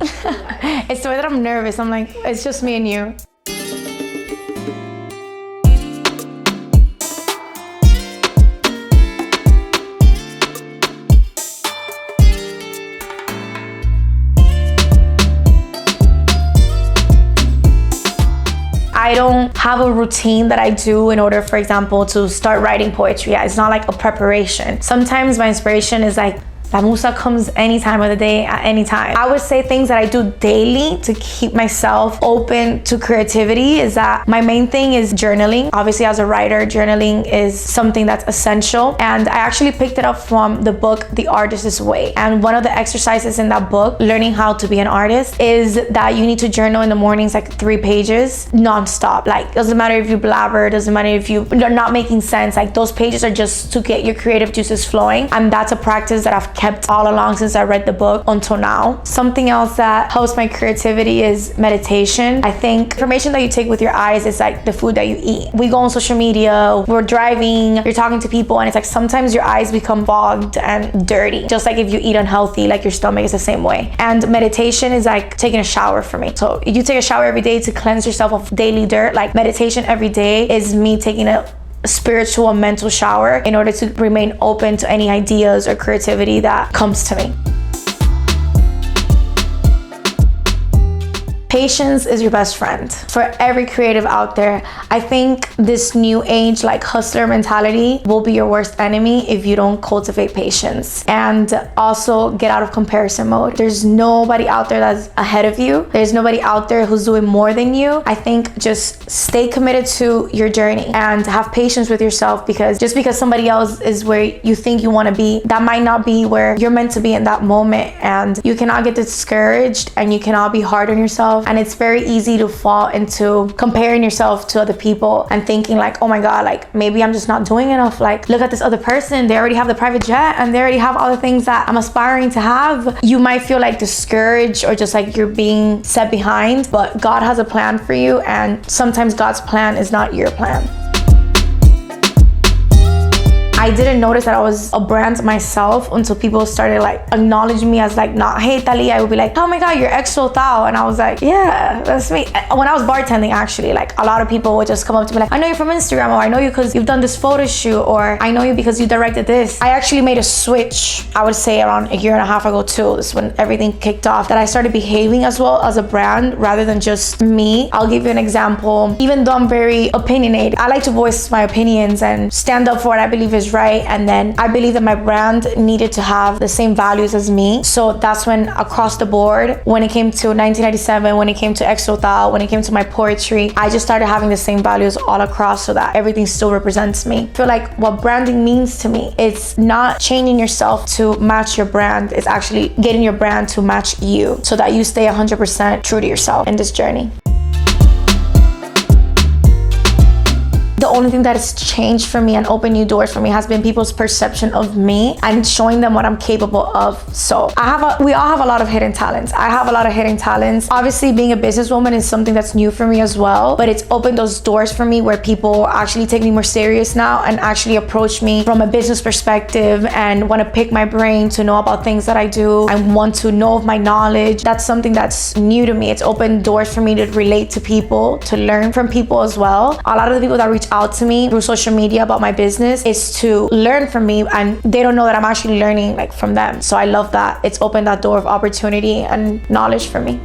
It's the way that I'm nervous. I'm like, it's just me and you. I don't have a routine that I do in order, for example, to start writing poetry. It's not like a preparation. Sometimes my inspiration is like, La Musa comes any time of the day, at any time. I would say things that I do daily to keep myself open to creativity is that my main thing is journaling. Obviously, as a writer, journaling is something that's essential. And I actually picked it up from the book, The Artist's Way. And one of the exercises in that book, learning how to be an artist, is that you need to journal in the mornings, like 3 pages, nonstop. Like, doesn't matter if you blabber, doesn't matter if you're not making sense. Like, those pages are just to get your creative juices flowing. And that's a practice that I've kept all along since I read the book until now. Something else that helps my creativity is meditation. I think information that you take with your eyes is like the food that you eat. We go on social media, we're driving, you're talking to people, and it's like sometimes your eyes become fogged and dirty. Just like if you eat unhealthy, like your stomach is the same way. And meditation is like taking a shower for me. So you take a shower every day to cleanse yourself of daily dirt. Like meditation every day is me taking a spiritual and mental shower in order to remain open to any ideas or creativity that comes to me. Patience is your best friend. For every creative out there, I think this new age, like hustler mentality, will be your worst enemy if you don't cultivate patience. And also get out of comparison mode. There's nobody out there that's ahead of you. There's nobody out there who's doing more than you. I think just stay committed to your journey and have patience with yourself, because just because somebody else is where you think you want to be, that might not be where you're meant to be in that moment. And you cannot get discouraged and you cannot be hard on yourself. And it's very easy to fall into comparing yourself to other people and thinking like, oh my God, like maybe I'm just not doing enough. Like, look at this other person. They already have the private jet and they already have all the things that I'm aspiring to have. You might feel like discouraged or just like you're being set behind, but God has a plan for you. And sometimes God's plan is not your plan. I didn't notice that I was a brand myself until people started like acknowledging me as like, not, hey Tali. I would be like, oh my God, you're XOTHAL. And I was like, yeah, that's me. When I was bartending, actually, like a lot of people would just come up to me like, I know you from Instagram, or I know you because you've done this photo shoot, or I know you because you directed this. I actually made a switch, I would say around 1.5 years ago too. This is when everything kicked off, that I started behaving as well as a brand rather than just me. I'll give you an example. Even though I'm very opinionated, I like to voice my opinions and stand up for what I believe is right. And then I believe that my brand needed to have the same values as me. So that's when across the board, when it came to 1997, when it came to XOTHAL, when it came to my poetry, I just started having the same values all across so that everything still represents me. I feel like what branding means to me, it's not changing yourself to match your brand. It's actually getting your brand to match you so that you stay 100% true to yourself in this journey. The only thing that has changed for me and opened new doors for me has been people's perception of me and showing them what I'm capable of. So we all have a lot of hidden talents. I have a lot of hidden talents. Obviously, being a businesswoman is something that's new for me as well, but it's opened those doors for me where people actually take me more serious now and actually approach me from a business perspective and want to pick my brain to know about things that I do and want to know of my knowledge. That's something that's new to me. It's opened doors for me to relate to people, to learn from people as well. A lot of the people that reach out to me through social media about my business is to learn from me, and they don't know that I'm actually learning like from them. So I love that it's opened that door of opportunity and knowledge for me.